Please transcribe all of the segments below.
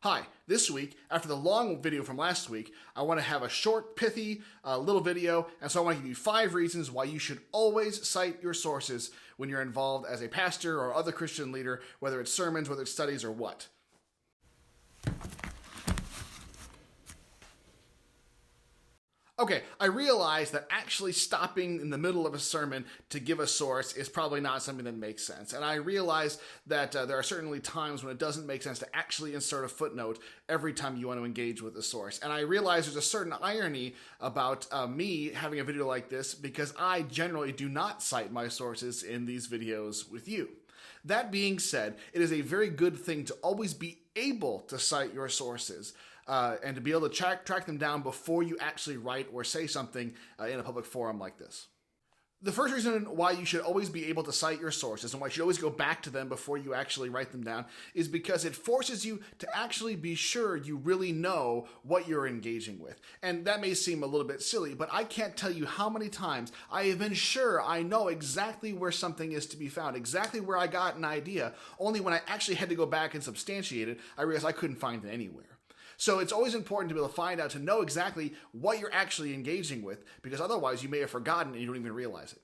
Hi, this week, after the long video from last week, I want to have a short, pithy little video, and so I want to give you 5 reasons why you should always cite your sources when you're involved as a pastor or other Christian leader, whether it's sermons, whether it's studies, or what. Okay, I realize that actually stopping in the middle of a sermon to give a source is probably not something that makes sense. And I realize that there are certainly times when it doesn't make sense to actually insert a footnote every time you want to engage with a source. And I realize there's a certain irony about me having a video like this because I generally do not cite my sources in these videos with you. That being said, it is a very good thing to always be able to cite your sources and to be able to track them down before you actually write or say something in a public forum like this. The first reason why you should always be able to cite your sources and why you should always go back to them before you actually write them down is because it forces you to actually be sure you really know what you're engaging with. And that may seem a little bit silly, but I can't tell you how many times I have been sure I know exactly where something is to be found, exactly where I got an idea, only when I actually had to go back and substantiate it, I realized I couldn't find it anywhere. So it's always important to be able to find out, to know exactly what you're actually engaging with, because otherwise you may have forgotten and you don't even realize it.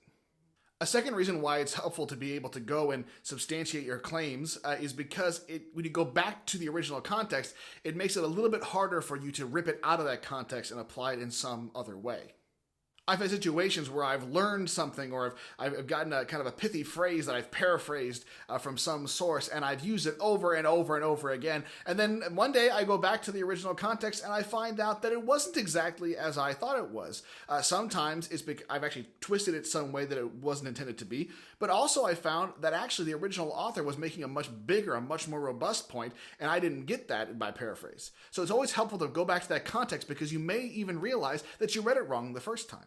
A second reason why it's helpful to be able to go and substantiate your claims is because when you go back to the original context, it makes it a little bit harder for you to rip it out of that context and apply it in some other way. I've had situations where I've learned something or I've gotten a kind of a pithy phrase that I've paraphrased from some source, and I've used it over and over and over again. And then one day I go back to the original context and I find out that it wasn't exactly as I thought it was. Sometimes it's because I've actually twisted it some way that it wasn't intended to be. But also I found that actually the original author was making a much bigger, a much more robust point, and I didn't get that in my paraphrase. So it's always helpful to go back to that context because you may even realize that you read it wrong the first time.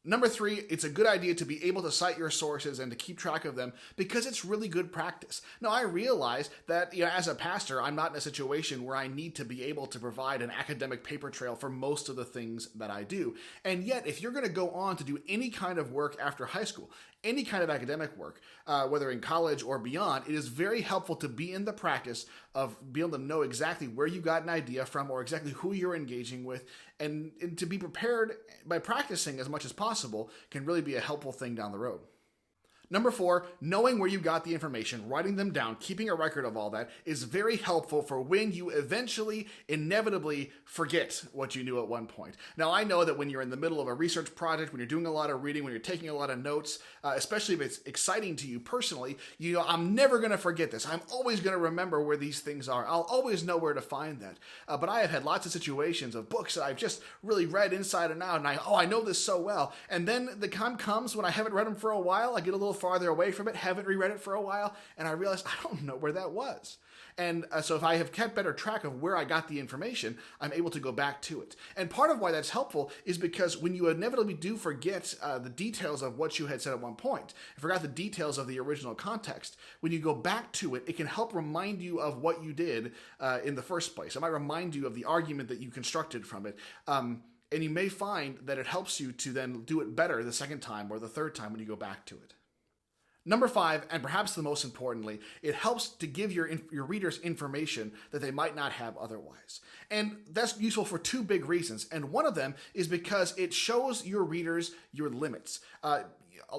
Number 3, it's a good idea to be able to cite your sources and to keep track of them because it's really good practice. Now, I realize that as a pastor, I'm not in a situation where I need to be able to provide an academic paper trail for most of the things that I do. And yet, if you're going to go on to do any kind of work after high school, any kind of academic work, whether in college or beyond, it is very helpful to be in the practice of being able to know exactly where you got an idea from or exactly who you're engaging with, and to be prepared by practicing as much as possible can really be a helpful thing down the road. Number 4, knowing where you got the information, writing them down, keeping a record of all that is very helpful for when you eventually, inevitably forget what you knew at one point. Now, I know that when you're in the middle of a research project, when you're doing a lot of reading, when you're taking a lot of notes, especially if it's exciting to you personally, I'm never going to forget this. I'm always going to remember where these things are. I'll always know where to find that. But I have had lots of situations of books that I've just really read inside and out, and I know this so well. And then the time comes when I haven't read them for a while, I get a little farther away from it, haven't reread it for a while, and I realized I don't know where that was. And so if I have kept better track of where I got the information, I'm able to go back to it. And part of why that's helpful is because when you inevitably do forget the details of what you had said at one point, and forgot the details of the original context, when you go back to it, it can help remind you of what you did in the first place. It might remind you of the argument that you constructed from it. And you may find that it helps you to then do it better the second time or the third time when you go back to it. Number 5, and perhaps the most importantly, it helps to give your readers information that they might not have otherwise. And that's useful for 2 big reasons. And one of them is because it shows your readers your limits.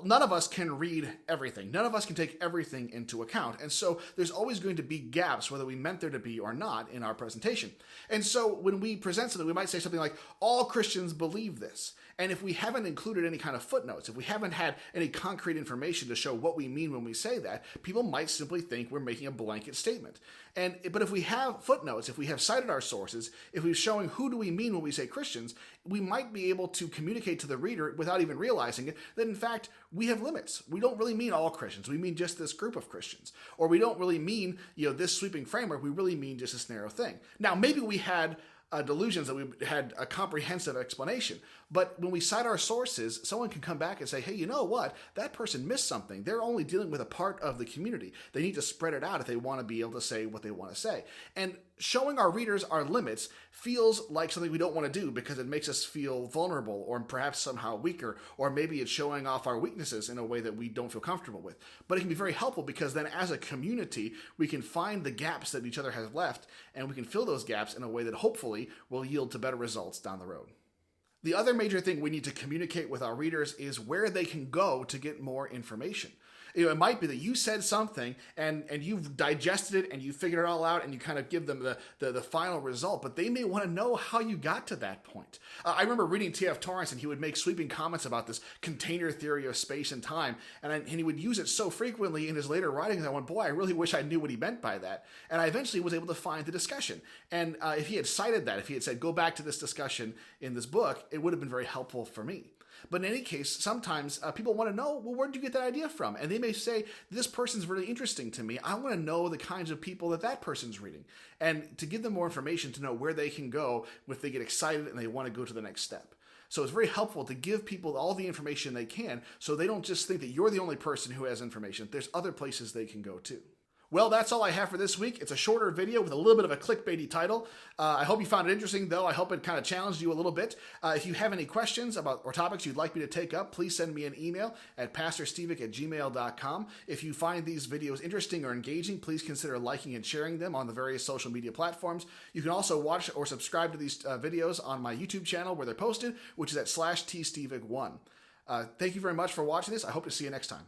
None of us can read everything. None of us can take everything into account. And so there's always going to be gaps, whether we meant there to be or not, in our presentation. And so when we present something, we might say something like, all Christians believe this. And if we haven't included any kind of footnotes, if we haven't had any concrete information to show what we mean when we say that, people might simply think we're making a blanket statement. But if we have footnotes, if we have cited our sources, if we're showing who do we mean when we say Christians, we might be able to communicate to the reader without even realizing it that in fact we have limits. We don't really mean all Christians. We mean just this group of Christians. Or we don't really mean this sweeping framework. We really mean just this narrow thing. Now, maybe we had delusions that we had a comprehensive explanation. But when we cite our sources, someone can come back and say, hey, you know what? That person missed something. They're only dealing with a part of the community. They need to spread it out if they want to be able to say what they want to say. And showing our readers our limits feels like something we don't want to do because it makes us feel vulnerable or perhaps somehow weaker, or maybe it's showing off our weaknesses in a way that we don't feel comfortable with. But it can be very helpful because then as a community, we can find the gaps that each other has left and we can fill those gaps in a way that hopefully will yield to better results down the road. The other major thing we need to communicate with our readers is where they can go to get more information. It might be that you said something and you've digested it and you figured it all out and you kind of give them the final result, but they may want to know how you got to that point. I remember reading T.F. Torrance, and he would make sweeping comments about this container theory of space and time, and he would use it so frequently in his later writings. I went, boy, I really wish I knew what he meant by that. And I eventually was able to find the discussion. And if he had cited that, if he had said, go back to this discussion in this book, it would have been very helpful for me. But in any case, sometimes people want to know, well, where did you get that idea from? And they may say, this person's really interesting to me. I want to know the kinds of people that person's reading. And to give them more information to know where they can go if they get excited and they want to go to the next step. So it's very helpful to give people all the information they can so they don't just think that you're the only person who has information. There's other places they can go too. Well, that's all I have for this week. It's a shorter video with a little bit of a clickbaity title. I hope you found it interesting, though. I hope it kind of challenged you a little bit. If you have any questions about or topics you'd like me to take up, please send me an email at pastorstevik@gmail.com. If you find these videos interesting or engaging, please consider liking and sharing them on the various social media platforms. You can also watch or subscribe to these videos on my YouTube channel where they're posted, which is at /tstevik1. Thank you very much for watching this. I hope to see you next time.